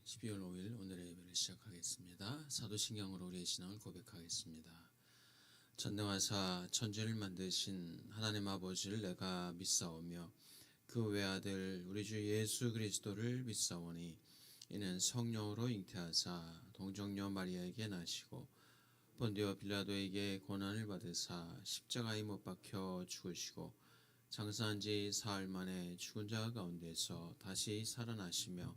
12월 5일 오늘의 예배를 시작하겠습니다. 사도신경으로 우리의 신앙을 고백하겠습니다. 전능하사 천지를 만드신 하나님 아버지를 내가 믿사오며 그 외아들 우리 주 예수 그리스도를 믿사오니 이는 성령으로 잉태하사 동정녀 마리아에게 나시고 본디오 빌라도에게 고난을 받으사 십자가에 못 박혀 죽으시고 장사한 지 사흘 만에 죽은 자 가운데서 다시 살아나시며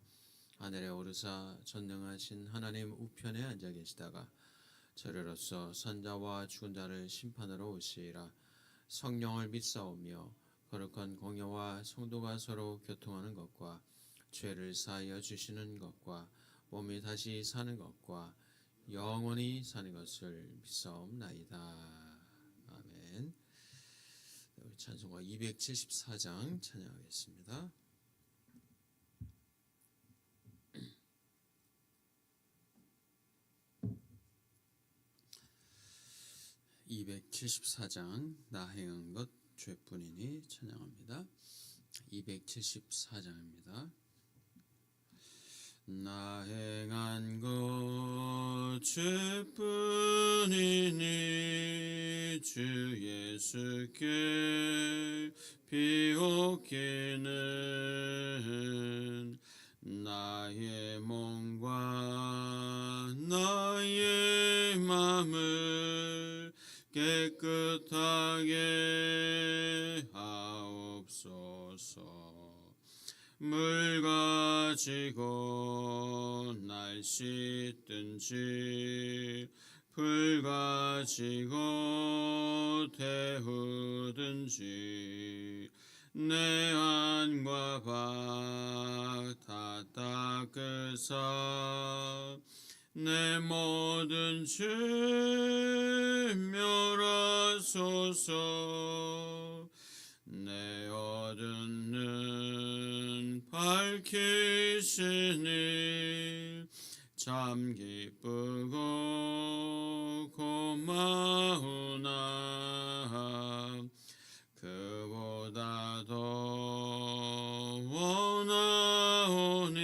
하늘에 오르사 전능하신 하나님 우편에 앉아 계시다가 저리로서 선자와 죽은 자를 심판하러 오시리라. 성령을 믿사오며 거룩한 공예와 성도가 서로 교통하는 것과 죄를 사하여 주시는 것과 몸이 다시 사는 것과 영원히 사는 것을 믿사옵나이다. 아멘. 우리 찬송가 274장 찬양하겠습니다. 274장 나 행한 것 죄뿐이니 찬양합니다. 274장입니다. 나 행한 것 죄뿐이니 주 예수께 비옵기는 나의 몸과 나의 맘을 깨끗하게 하옵소서. 물 가지고 날 씻든지 불 가지고 태우든지 내 안과 박 다 닦으사 내 모든 죄 멸하소서. 내 어두운 눈 밝히시니 참 기쁘고 고마우나 그보다 더 원하오니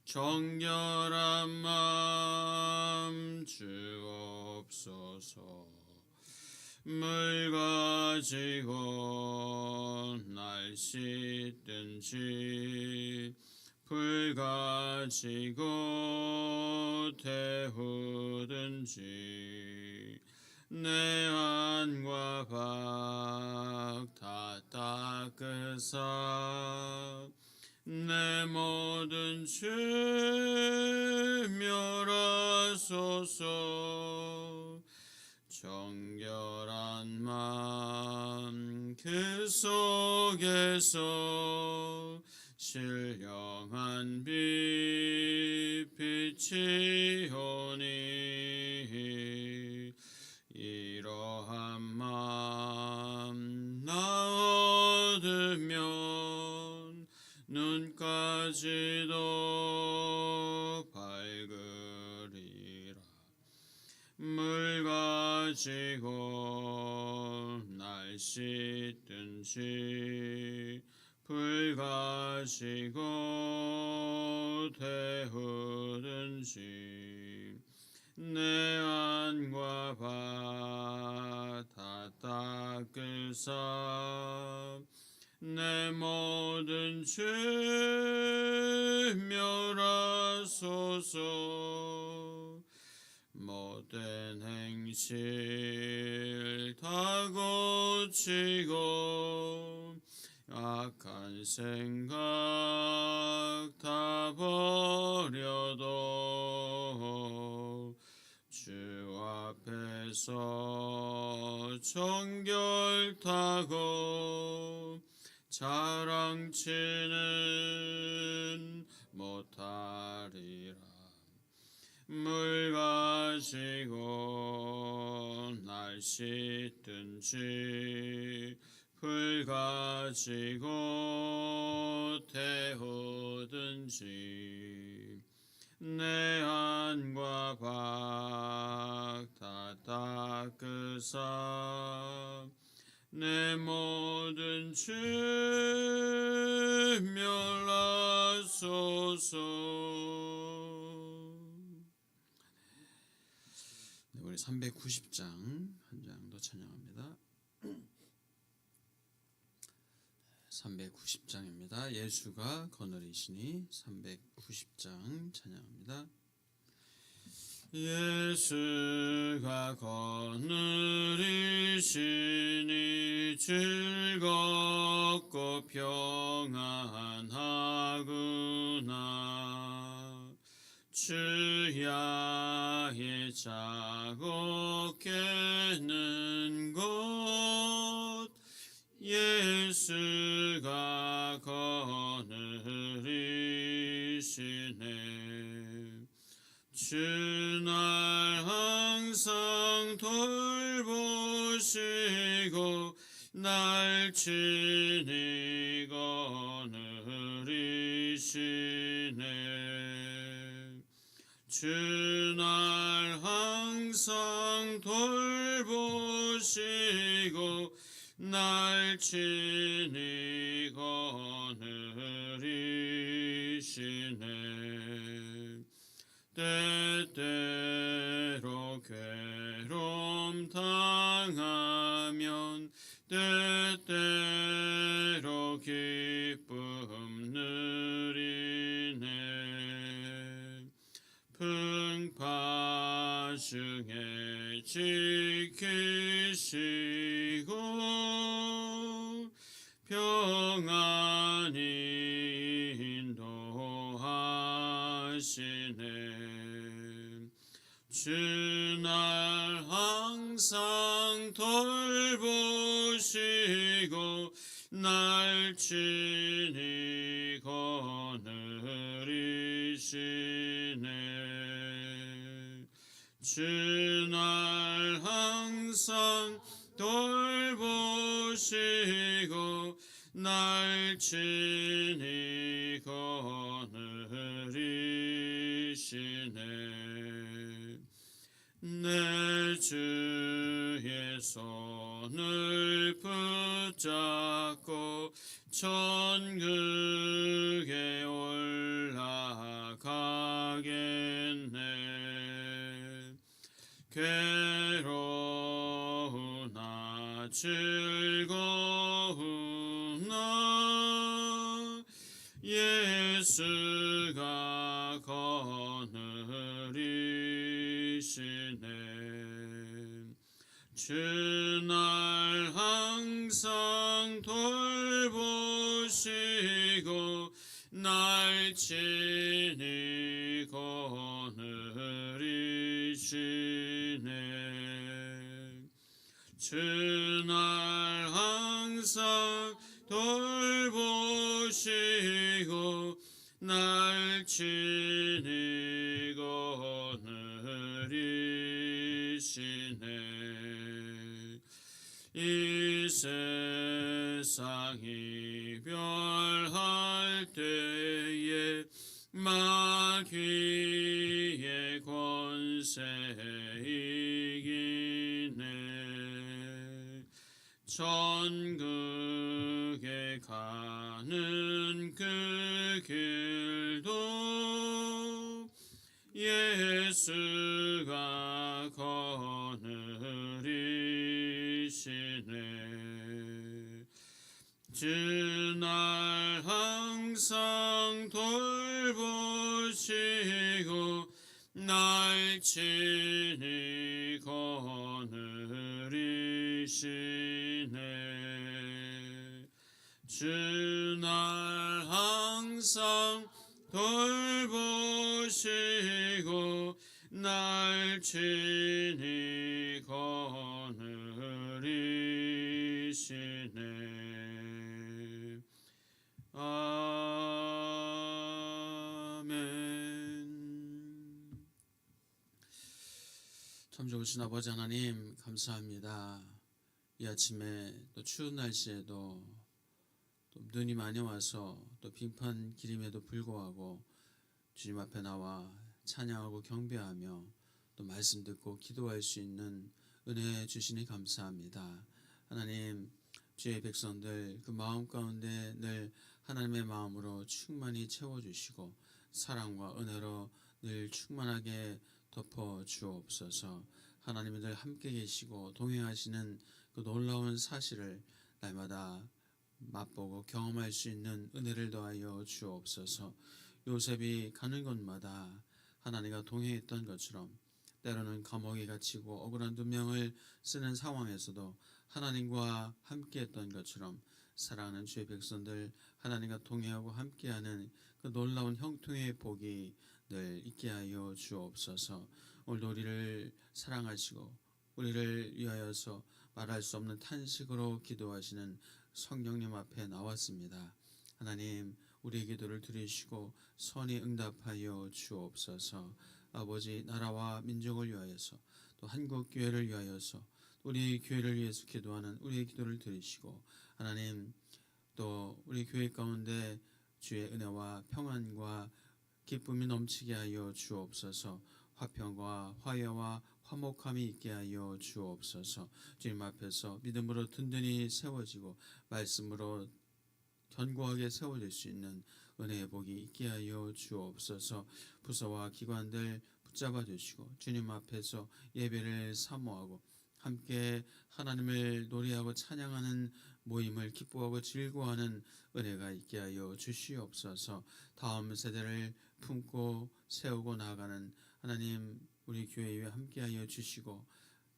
정결한 마음 주옵소서. 물 가지고 날 씻든지 불 가지고 태우든지 내 안과 박 다 닦으사 내 모든 죄 멸하소서. 정결한 마음 그 속에서 신령한 빛 빛이 오니 이러한 마음 나 얻으면 눈까지도 밝으리라. 물 가지고 날 씻든지 불 가지고 태우든지 내 안과 박 다 닦으사 내 모든 죄 멸하소서. 못된 행실 다 고치고 악한 생각 다 버려도 주 앞에서 정결타고 자랑치는 못하리라. 물 가지고 날 씻든지 불 가지고 태우든지 내 안과 박 다 닦으사 내 모든 죄 멸하소서. 네, 우리 390장 한 장 더 찬양합니다. 390장입니다. 예수가 거느리시니 390장 찬양합니다. 예수가 거느리시니 즐겁고 평안하구나. 주야의 자고 깨는 곳 예수가 거느리시네. 주날 항상 돌보시고 날 친히 거느리시네. 주날 항상 돌보시고 날 친히 거느리시네. 때때로 괴로움 당하면 때때로 기쁨 누리네. 풍파 중에 지키시고 평안히 인도하시네. 주날 항상 돌보시고 날 친히 거느리시네. 주날 항상 돌보시고 날 친히 거느리시네. 내 주의 손을 붙잡고 천국에 올라가겠네. 괴로우나 즐거우나 예수가 거느리시네. 주날 항상 돌보시고 날 친히 거느리시네. 주날 항상 돌보시고 날 친히 거느리시네. 이 세상 이별할 때에 마귀의 권세 이기네. 천국에 가는 그 길도 예수가 거느리시네. 주날 항상 돌보시고 날 친히 거느리시네. 주날 항상 돌보시고 날 친히 거느리시네. 아멘. 참 좋으신 아버지 하나님 감사합니다. 이 아침에 또 추운 날씨에도 또 눈이 많이 와서 또 빙판 길임에도 불구하고 주님 앞에 나와 찬양하고 경배하며 또 말씀 듣고 기도할 수 있는 은혜 주시니 감사합니다. 하나님, 주의 백성들 그 마음 가운데 늘 하나님의 마음으로 충만히 채워주시고 사랑과 은혜로 늘 충만하게 덮어 주옵소서. 하나님이 늘 함께 계시고 동행하시는 그 놀라운 사실을 날마다 맛보고 경험할 수 있는 은혜를 더하여 주옵소서. 요셉이 가는 곳마다 하나님과 동행했던 것처럼 때로는 감옥에 갇히고 억울한 누명을 쓰는 상황에서도 하나님과 함께했던 것처럼 사랑하는 주의 백성들 하나님과 동행하고 함께하는 그 놀라운 형통의 복이 늘 있게 하여 주옵소서. 오늘도 우리를 사랑하시고 우리를 위하여서 말할 수 없는 탄식으로 기도하시는 성령님 앞에 나왔습니다. 하나님 우리의 기도를 들으시고 선히 응답하여 주옵소서. 아버지 나라와 민족을 위하여서 또 한국 교회를 위하여서 우리 교회를 위해서 기도하는 우리의 기도를 들으시고 하나님 또 우리 교회 가운데 주의 은혜와 평안과 기쁨이 넘치게 하여 주옵소서. 화평과 화해와 화목함이 있게 하여 주옵소서. 주님 앞에서 믿음으로 든든히 세워지고 말씀으로 견고하게 세워질 수 있는 은혜의 복이 있게 하여 주옵소서. 부서와 기관들 붙잡아 주시고 주님 앞에서 예배를 사모하고 함께 하나님을 노래하고 찬양하는 모임을 기뻐하고 즐거워하는 은혜가 있게 하여 주시옵소서. 다음 세대를 품고 세우고 나아가는 하나님 우리 교회에 함께하여 주시고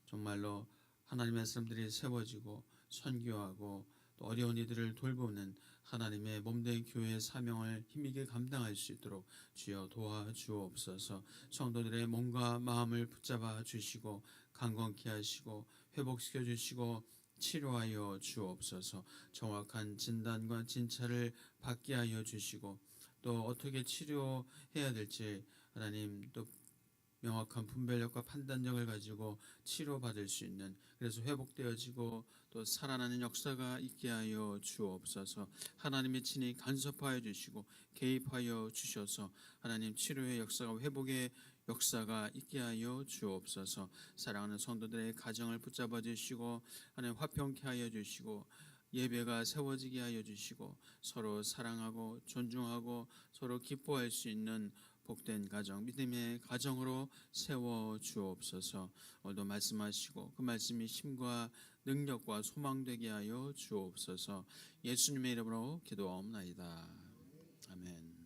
정말로 하나님의 사람들이 세워지고 선교하고 또 어려운 이들을 돌보는 하나님의 몸된 교회의 사명을 힘있게 감당할 수 있도록 주여 도와주옵소서. 성도들의 몸과 마음을 붙잡아 주시고 강건케 하시고 회복시켜 주시고 치료하여 주옵소서. 정확한 진단과 진찰을 받게 하여 주시고 또 어떻게 치료해야 될지 하나님 또 명확한 분별력과 판단력을 가지고 치료받을 수 있는 그래서 회복되어지고 또 살아나는 역사가 있게 하여 주옵소서. 하나님의 친히 간섭하여 주시고 개입하여 주셔서 하나님 치료의 역사가 회복의 역사가 있게 하여 주옵소서. 사랑하는 성도들의 가정을 붙잡아 주시고 하나님 화평케 하여 주시고 예배가 세워지게 하여 주시고 서로 사랑하고 존중하고 서로 기뻐할 수 있는 복된 가정, 믿음의 가정으로 세워 주옵소서. 오늘도 말씀하시고 그 말씀이 힘과 능력과 소망되게 하여 주옵소서. 예수님의 이름으로 기도하옵나이다. 아멘.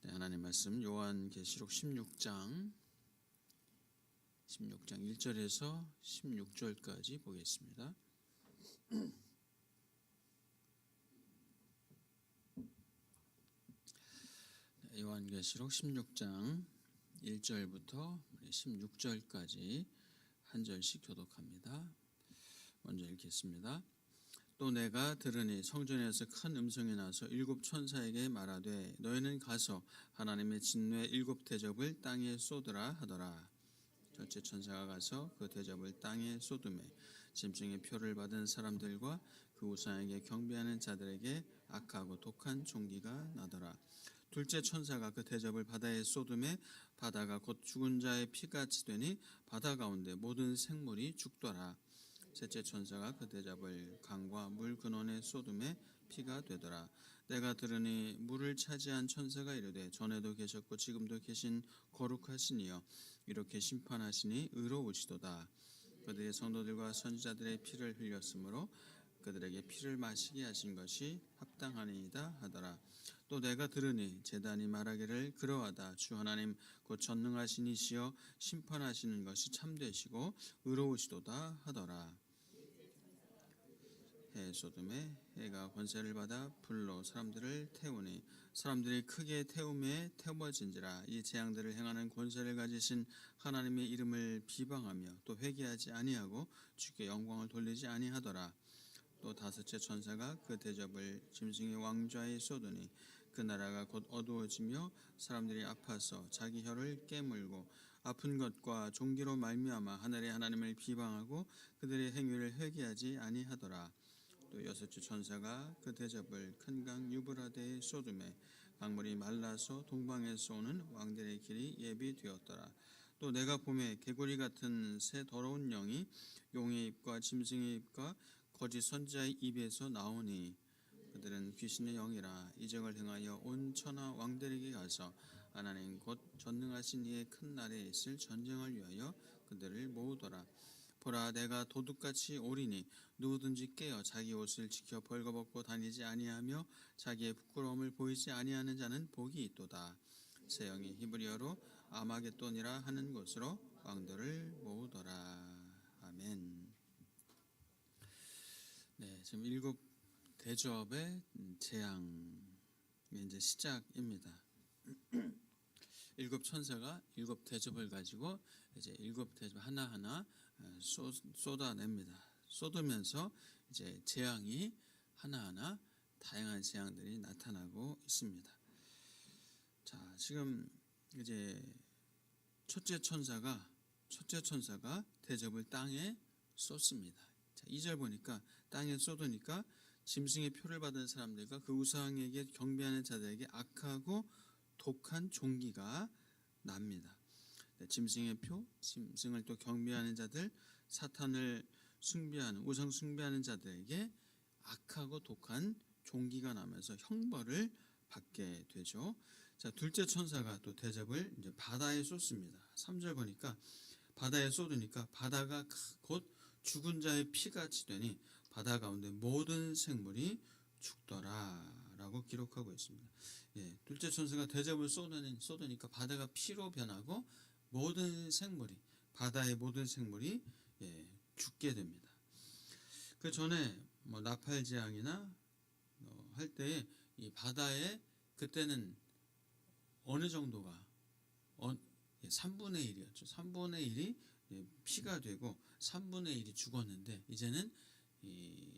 네, 하나님 말씀 요한계시록 16장 1절에서 16절까지 보겠습니다. 요한계시록 16장 1절부터 16절까지 한 절씩 교독합니다. 먼저 읽겠습니다. 또 내가 들으니 성전에서 큰 음성이 나서 일곱 천사에게 말하되 너희는 가서 하나님의 진노의 일곱 대접을 땅에 쏟으라 하더라. 첫째 천사가 가서 그 대접을 땅에 쏟으매 짐승의 표를 받은 사람들과 그 우상에게 경배하는 자들에게 악하고 독한 종기가 나더라. 둘째 천사가 그 대접을 바다에 쏟음에 바다가 곧 죽은 자의 피같이 되니 바다 가운데 모든 생물이 죽더라. 셋째 천사가 그 대접을 강과 물 근원에 쏟음에 피가 되더라. 내가 들으니 물을 차지한 천사가 이르되 전에도 계셨고 지금도 계신 거룩하시니여 이렇게 심판하시니 의로우시도다. 그들의 성도들과 선지자들의 피를 흘렸으므로 그들에게 피를 마시게 하신 것이 합당하니이다 하더라. 또 내가 들으니 제단이 말하기를 그러하다. 주 하나님 곧 전능하신 이시여 심판하시는 것이 참되시고 의로우시도다 하더라. 해 쏟음에 해가 권세를 받아 불로 사람들을 태우니 사람들이 크게 태움에 태워진지라. 이 재앙들을 행하는 권세를 가지신 하나님의 이름을 비방하며 또 회개하지 아니하고 주께 영광을 돌리지 아니하더라. 또 다섯째 천사가 그 대접을 짐승의 왕좌에 쏟으니 그 나라가 곧 어두워지며 사람들이 아파서 자기 혀를 깨물고 아픈 것과 종기로 말미암아 하늘의 하나님을 비방하고 그들의 행위를 회개하지 아니하더라. 또 여섯째 천사가 그 대접을 큰 강 유브라데에 쏟으매 강물이 말라서 동방에서 오는 왕들의 길이 예비되었더라. 또 내가 보매 개구리 같은 새 더러운 영이 용의 입과 짐승의 입과 거짓 선지자의 입에서 나오니 그들은 귀신의 영이라 이적을 행하여 온 천하 왕들에게 가서 하나님 곧 전능하신 이의 큰 날에 있을 전쟁을 위하여 그들을 모으더라. 보라, 내가 도둑같이 오리니 누구든지 깨어 자기 옷을 지켜 벌거벗고 다니지 아니하며 자기의 부끄러움을 보이지 아니하는 자는 복이 있도다. 새 영이 히브리어로 아마겟돈이라 하는 곳으로 왕들을 모으더라. 아멘. 네, 지금 일곱 대접의 재앙이 이제 시작입니다. 일곱 천사가 일곱 대접을 가지고 이제 일곱 대접 하나하나 쏟아냅니다. 쏟으면서 이제 재앙이 하나하나 다양한 재앙들이 나타나고 있습니다. 자, 지금 이제 첫째 천사가 대접을 땅에 쏟습니다. 자, 2절 보니까 땅에 쏟으니까 짐승의 표를 받은 사람들과 그 우상에게 경배하는 자들에게 악하고 독한 종기가 납니다. 네, 짐승의 표, 짐승을 또 경배하는 자들, 사탄을 숭배하는 우상 숭배하는 자들에게 악하고 독한 종기가 나면서 형벌을 받게 되죠. 자, 둘째 천사가 또 대접을 이제 바다에 쏟습니다. 3절 보니까 바다에 쏟으니까 바다가 곧 죽은 자의 피같이 되니 바다 가운데 모든 생물이 죽더라라고 기록하고 있습니다. 예, 둘째 천사가 대접을 쏟으니까 바다가 피로 변하고 모든 생물이 바다의 모든 생물이 죽게 됩니다. 그 전에 뭐 나팔 재앙이나 할 때에 이 바다에 그때는 어느 정도가 3분의 1이었죠. 3분의 1이 피가 되고 3분의 1이 죽었는데 이제는 이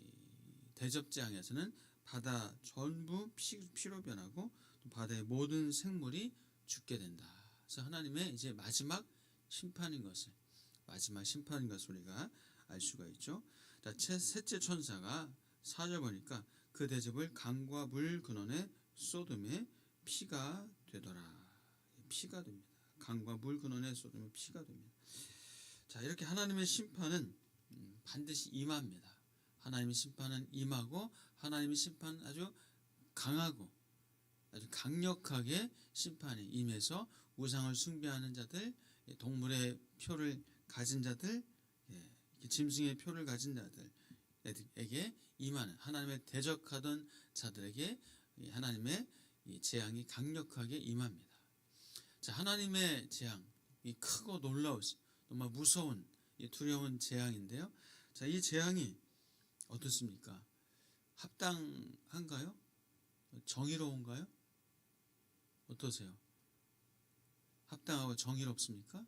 대접재앙에서는 바다 전부 피로 변하고 또 바다의 모든 생물이 죽게 된다. 그래서 하나님의 이제 마지막 심판인 것을 우리가 알 수가 있죠. 자, 셋째 천사가 4절 보니까 그 대접을 강과 물 근원에 쏟음에 피가 되더라. 피가 됩니다. 강과 물 근원에 쏟으면 피가 됩니다. 자, 이렇게 하나님의 심판은 반드시 임합니다. 하나님의 심판은 임하고 하나님의 심판은 아주 강하고 아주 강력하게 심판이 임해서 우상을 숭배하는 자들, 동물의 표를 가진 자들, 짐승의 표를 가진 자들에게 임하는 하나님의 대적하던 자들에게 하나님의 재앙이 강력하게 임합니다. 자, 하나님의 재앙이 크고 놀라우시 정말 무서운 두려운 재앙인데요. 자, 이 재앙이 어떻습니까? 합당한가요? 정의로운가요? 어떠세요? 합당하고 정의롭습니까?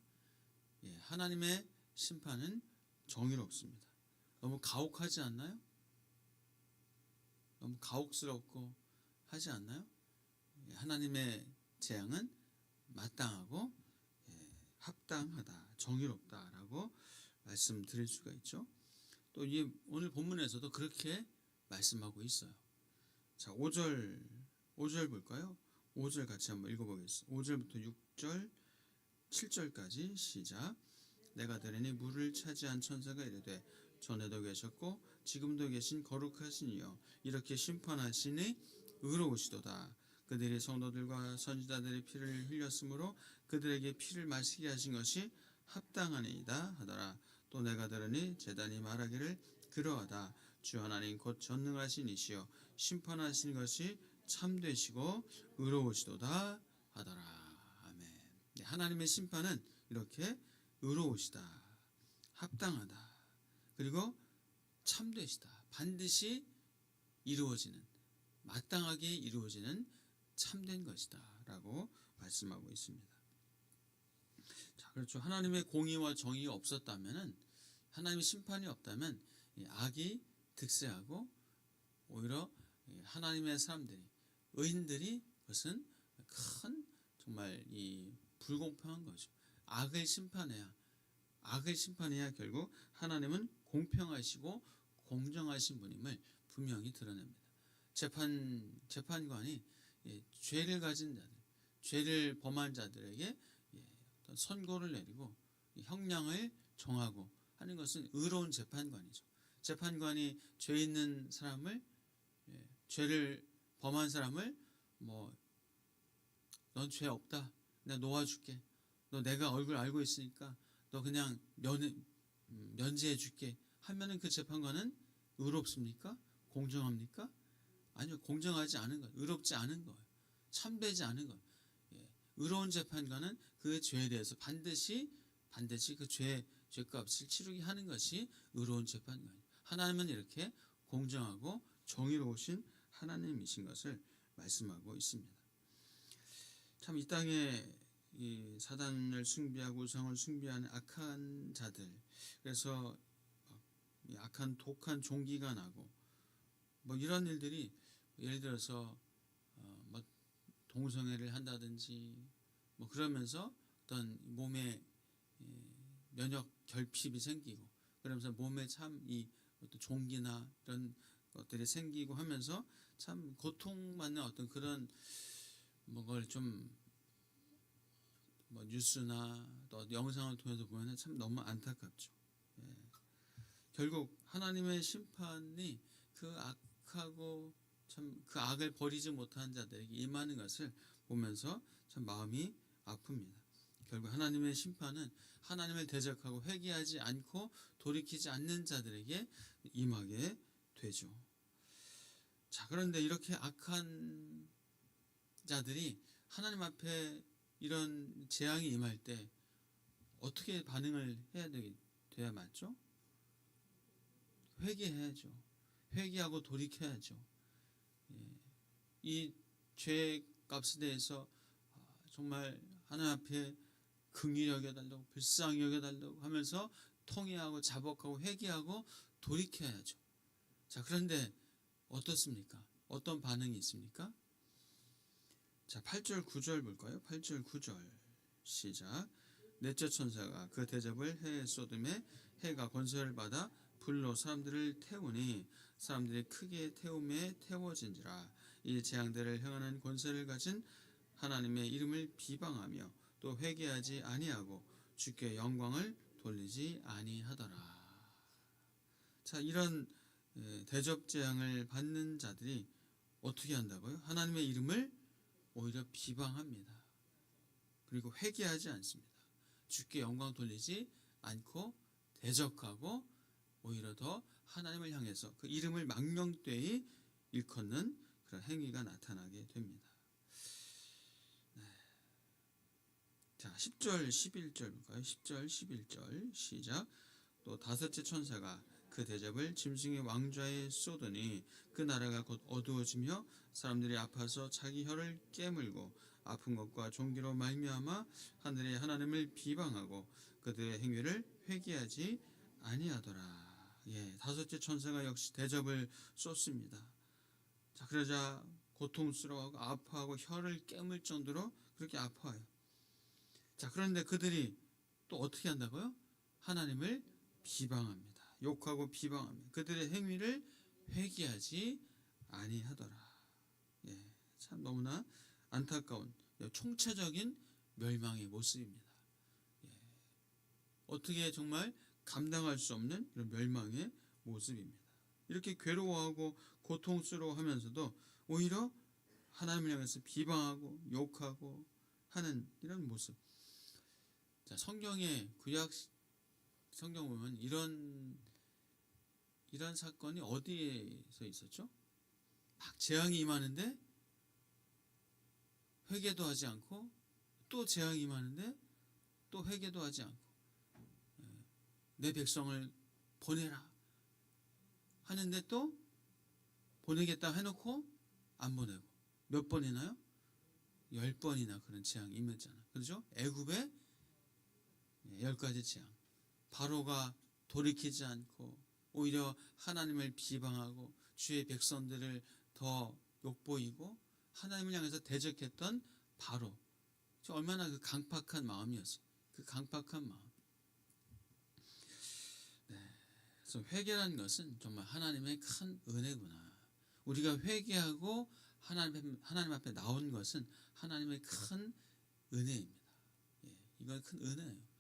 예, 하나님의 심판은 정의롭습니다. 너무 가혹하지 않나요? 너무 가혹스럽고 하지 않나요? 예, 하나님의 재앙은 마땅하고 합당하다, 정의롭다라고 말씀드릴 수가 있죠. 또 이 오늘 본문에서도 그렇게 말씀하고 있어요. 자, 5절 볼까요? 5절 같이 한번 읽어보겠습니다. 5절부터 6절, 7절까지 시작. 내가 들으니 물을 차지한 천사가 이르되 전에도 계셨고 지금도 계신 거룩하신 이여 이렇게 심판하시니 의로우시도다. 그들이 성도들과 선지자들의 피를 흘렸으므로 그들에게 피를 마시게 하신 것이 합당하니이다 하더라. 또 내가 들으니 제단이 말하기를 그러하다. 주 하나님 곧 전능하신 이시여 심판하신 것이 참되시고 의로우시도다 하더라. 아멘. 하나님의 심판은 이렇게 의로우시다, 합당하다, 그리고 참되시다. 반드시 이루어지는, 마땅하게 이루어지는 참된 것이다 라고 말씀하고 있습니다. 자, 그렇죠. 하나님의 공의와 정의가 없었다면, 하나님의 심판이 없다면 악이 득세하고 오히려 하나님의 사람들이, 의인들이 그것은 큰 정말 이 불공평한 거죠. 악을 심판해야 결국 하나님은 공평하시고 공정하신 분임을 분명히 드러냅니다. 재판관이 죄를 가진 자들, 죄를 범한 자들에게 어떤 선고를 내리고 형량을 정하고 하는 것은 의로운 재판관이죠. 재판관이 죄 있는 사람을 죄를 범한 사람을 뭐 넌 죄 없다, 내가 놓아줄게, 너 내가 얼굴 알고 있으니까 너 그냥 면제해 줄게 하면은 그 재판관은 의롭습니까? 공정합니까? 아니요, 공정하지 않은 거예요. 의롭지 않은 거예요. 참되지 않은 거예요. 예. 의로운 재판관은 그 죄에 대해서 반드시 그 죄값을 치르게 하는 것이 의로운 재판관이에요. 하나님은 이렇게 공정하고 정의로우신 하나님이신 것을 말씀하고 있습니다. 참 이 땅에 이 사단을 숭배하고 우상을 숭배하는 악한 자들, 그래서 악한 독한 종기가 나고 뭐 이런 일들이, 예를 들어서 뭐 동성애를 한다든지 뭐 그러면서 어떤 몸에 면역 결핍이 생기고, 그러면서 몸에 참 이 어떤 종기나 이런 것들이 생기고 하면서 참 고통받는 어떤 그런 걸 좀 뭐 뉴스나 또 영상을 통해서 보면 참 너무 안타깝죠. 예. 결국 하나님의 심판이 그 악하고 참 그 악을 버리지 못한 자들에게 임하는 것을 보면서 참 마음이 아픕니다. 결국 하나님의 심판은 하나님을 대적하고 회개하지 않고 돌이키지 않는 자들에게 임하게 되죠. 자, 그런데 이렇게 악한 자들이 하나님 앞에 이런 재앙이 임할 때 어떻게 반응을 돼야 맞죠? 회개해야죠. 회개하고 돌이켜야죠. 이 죄의 값에 대해서 정말 하나님 앞에 긍휼히 여겨달라고, 불쌍히 여겨달라고 하면서 통회하고 자복하고 회개하고 돌이켜야죠. 자, 그런데 어떻습니까? 어떤 반응이 있습니까? 자, 8절 9절 볼까요? 8절 9절 시작. 넷째 천사가 그 대접을 해 쏟음에 해가 권세를 받아 불로 사람들을 태우니 사람들이 크게 태움에 태워진지라. 이 재앙들을 행하는 권세를 가진 하나님의 이름을 비방하며 또 회개하지 아니하고 주께 영광을 돌리지 아니하더라. 자, 이런 대접 재앙을 받는 자들이 어떻게 한다고요? 하나님의 이름을 오히려 비방합니다. 그리고 회개하지 않습니다. 주께 영광 돌리지 않고 대적하고 오히려 더 하나님을 향해서 그 이름을 망령되이 일컫는 그런 행위가 나타나게 됩니다. 네. 자, 10절 11절 볼까요? 10절 11절 시작. 또 다섯째 천사가 그 대접을 짐승의 왕좌에 쏟으니 그 나라가 곧 어두워지며 사람들이 아파서 자기 혀를 깨물고 아픈 것과 종기로 말미암아 하늘의 하나님을 비방하고 그들의 행위를 회개하지 아니하더라. 예, 다섯째 천사가 역시 대접을 쏟습니다. 자, 그러자 고통스러워하고 아파하고 혀를 깨물 정도로 그렇게 아파요. 자, 그런데 그들이 또 어떻게 한다고요? 하나님을 비방합니다. 욕하고 비방합니다. 그들의 행위를 회개하지 아니하더라. 예, 참 너무나 안타까운 총체적인 멸망의 모습입니다. 예, 어떻게 정말 감당할 수 없는 이런 멸망의 모습입니다. 이렇게 괴로워하고 고통스러워하면서도 오히려 하나님을 향해서 비방하고 욕하고 하는 이런 모습. 자, 성경의 구약 성경 보면 이런 사건이 어디에서 있었죠? 막 재앙이 임하는데 회개도 하지 않고 또 재앙이 임하는데 또 회개도 하지 않고 내 백성을 보내라 하는데 또 보내겠다 해놓고 안 보내고 몇 번이나요? 10번이나 그런 재앙이 임했잖아요. 그렇죠? 애굽의 10가지 재앙. 바로가 돌이키지 않고 오히려 하나님을 비방하고 주의 백성들을 더 욕보이고 하나님을 향해서 대적했던 바로, 얼마나 그 강팍한 마음이었어요. 그 강팍한 마음. 네. 그래서 회개라는 것은 정말 하나님의 큰 은혜구나. 우리가 회개하고 하나님 앞에 나온 것은 하나님의 큰 은혜입니다. 예, 이건 큰 은혜예요.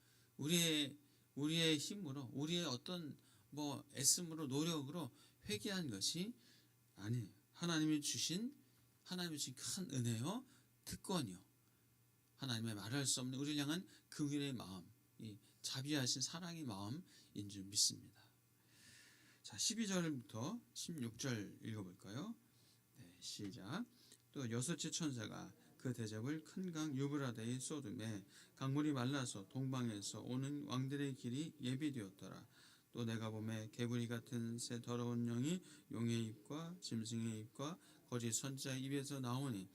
우리의 힘으로, 우리의 어떤 애씀으로, 노력으로 회개한 것이 아니에요. 하나님이 주신 큰 은혜요, 특권이요, 하나님의 말할 수 없는 우리를 향한 긍휼의 마음, 이 자비하신 사랑의 마음인 줄 믿습니다. 자, 12절부터 16절 읽어볼까요? 네, 시작. 또 여섯째 천사가 그 대접을 큰 강 유브라데에 쏟음에 강물이 말라서 동방에서 오는 왕들의 길이 예비되었더라. 또 내가 보매 개구리 같은 새 더러운 영이 용의 입과 짐승의 입과 거짓 선지자의 입에서 나오니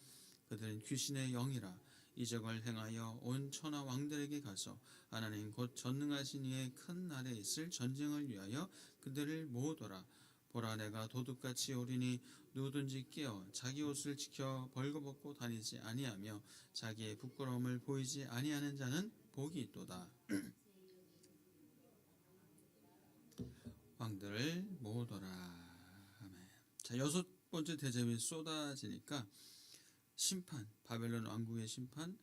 그들은 귀신의 영이라. 이적을 행하여 온 천하 왕들에게 가서 하나님 곧 전능하신 이의 큰 날에 있을 전쟁을 위하여 그들을 모으더라. 보라, 내가 도둑같이 오리니 누구든지 깨어 자기 옷을 지켜 벌거벗고 다니지 아니하며 자기의 부끄러움을 보이지 아니하는 자는 복이 있도다. 왕들을 모으더라. 아멘. 자, 여섯 번째 대접이 쏟아지니까 심판, 바벨론 왕국의 심판,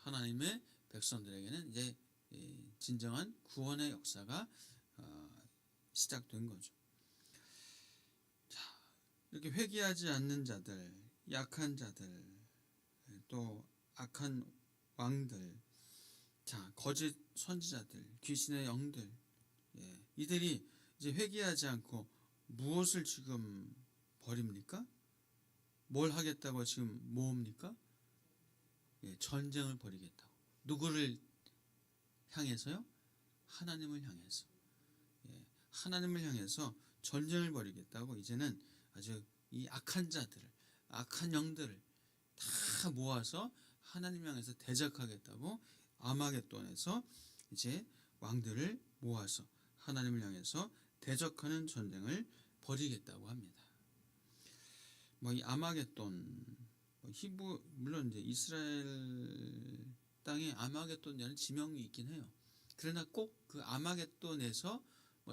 하나님의 백성들에게는 이제 진정한 구원의 역사가 시작된 거죠. 자, 이렇게 회개하지 않는 자들, 약한 자들, 또 악한 왕들, 자, 거짓 선지자들, 귀신의 영들, 이들이 이제 회개하지 않고 무엇을 지금 벌입니까? 뭘 하겠다고 지금 모읍니까? 전쟁을 벌이겠다고. 누구를 향해서요? 하나님을 향해서. 하나님을 향해서 전쟁을 벌이겠다고 이제는 아주 이 악한 자들을, 악한 영들을 다 모아서 하나님 향해서 대적하겠다고 아마겟돈에서 이제 왕들을 모아서 하나님을 향해서 대적하는 전쟁을 벌이겠다고 합니다. 이 아마겟돈, 히브, 물론 이제 이스라엘 땅에 아마겟돈이라는 지명이 있긴 해요. 그러나 꼭 그 아마겟돈에서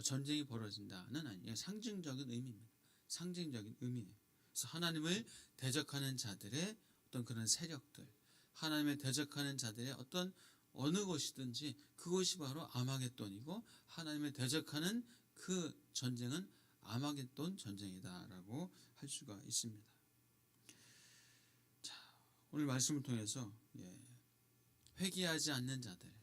전쟁이 벌어진다는 아니에요. 상징적인 의미입니다. 상징적인 의미예요. 그래서 하나님을 대적하는 자들의 어떤 그런 세력들, 하나님을 대적하는 자들의 어떤 어느 것이든지 그것이 바로 아마겟돈이고, 하나님을 대적하는 그 전쟁은 아마겟돈 전쟁이다라고 할 수가 있습니다. 자, 오늘 말씀을 통해서 회개하지 않는 자들,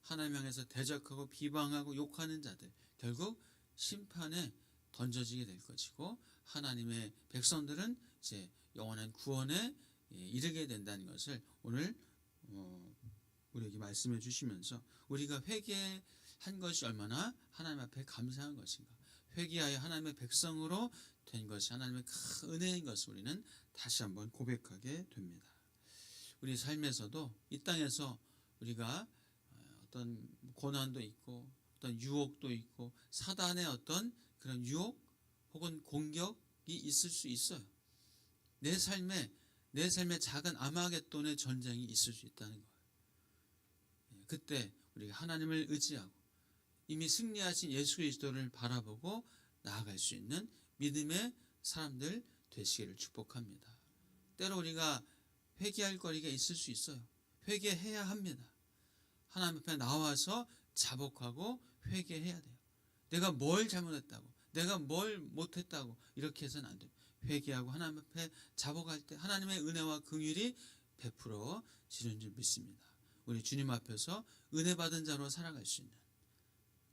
하나님 향해서 대적하고 비방하고 욕하는 자들, 결국 심판에 던져지게 될 것이고, 하나님의 백성들은 이제 영원한 구원에 이르게 된다는 것을 오늘 우리에게 말씀해 주시면서, 우리가 회개한 것이 얼마나 하나님 앞에 감사한 것인가, 회개하여 하나님의 백성으로 된 것이 하나님의 큰 은혜인 것을 우리는 다시 한번 고백하게 됩니다. 우리 삶에서도 이 땅에서 우리가 어떤 고난도 있고 어떤 유혹도 있고 사단의 어떤 그런 유혹 혹은 공격이 있을 수 있어요. 내 삶에 작은 아마겟돈의 전쟁이 있을 수 있다는 거예요. 그때 우리가 하나님을 의지하고 이미 승리하신 예수 그리스도를 바라보고 나아갈 수 있는 믿음의 사람들 되시기를 축복합니다. 때로 우리가 회개할 거리가 있을 수 있어요. 회개해야 합니다. 하나님 앞에 나와서 자복하고 회개해야 돼요. 내가 뭘 잘못했다고, 내가 뭘 못했다고 이렇게 해서는 안 돼요. 회개하고 하나님 앞에 자복할 때 하나님의 은혜와 긍휼이 베풀어지는 줄 믿습니다. 우리 주님 앞에서 은혜 받은 자로 살아갈 수 있는,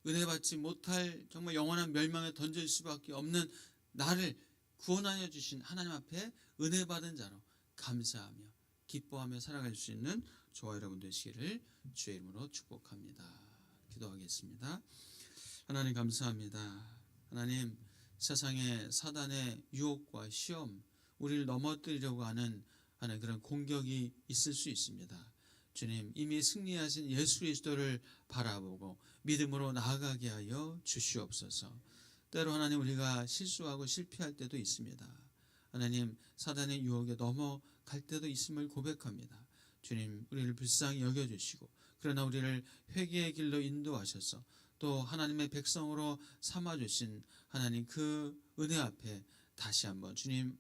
은혜 받지 못할 정말 영원한 멸망에 던질 수밖에 없는 나를 구원하여 주신 하나님 앞에 은혜 받은 자로 감사하며 기뻐하며 살아갈 수 있는 저와 여러분 되시기를 주의 이름으로 축복합니다. 기도하겠습니다. 하나님 감사합니다. 하나님, 세상의 사단의 유혹과 시험, 우리를 넘어뜨리려고 하는 그런 공격이 있을 수 있습니다. 주님, 이미 승리하신 예수 그리스도를 바라보고 믿음으로 나아가게 하여 주시옵소서. 때로 하나님, 우리가 실수하고 실패할 때도 있습니다. 하나님, 사단의 유혹에 넘어갈 때도 있음을 고백합니다. 주님, 우리를 불쌍히 여겨주시고 그러나 우리를 회개의 길로 인도하셔서 또 하나님의 백성으로 삼아주신 하나님 그 은혜 앞에 다시 한번 주님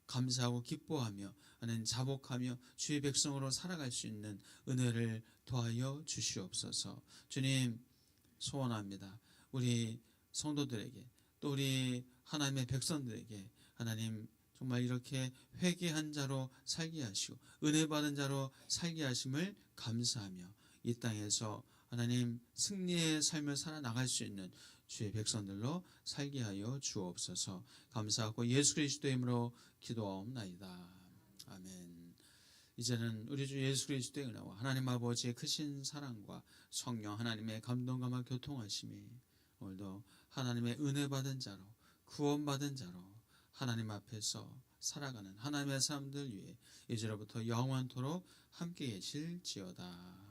감사하고 기뻐하며 하나님 자복하며 주의 백성으로 살아갈 수 있는 은혜를 더하여 주시옵소서. 주님, 소원합니다. 우리 성도들에게 또 우리 하나님의 백성들에게 하나님 정말 이렇게 회개한 자로 살게 하시고 은혜 받은 자로 살게 하심을 감사하며 이 땅에서 하나님 승리의 삶을 살아나갈 수 있는 주의 백성들로 살게 하여 주옵소서. 감사하고 예수 그리스도의 이름으로 기도하옵나이다. 아멘. 이제는 우리 주 예수 그리스도의 은혜와 하나님 아버지의 크신 사랑과 성령 하나님의 감동감화 교통하심이 오늘도 하나님의 은혜 받은 자로 구원받은 자로 하나님 앞에서 살아가는 하나님의 사람들 위해 이제로부터 영원토록 함께 계실지어다.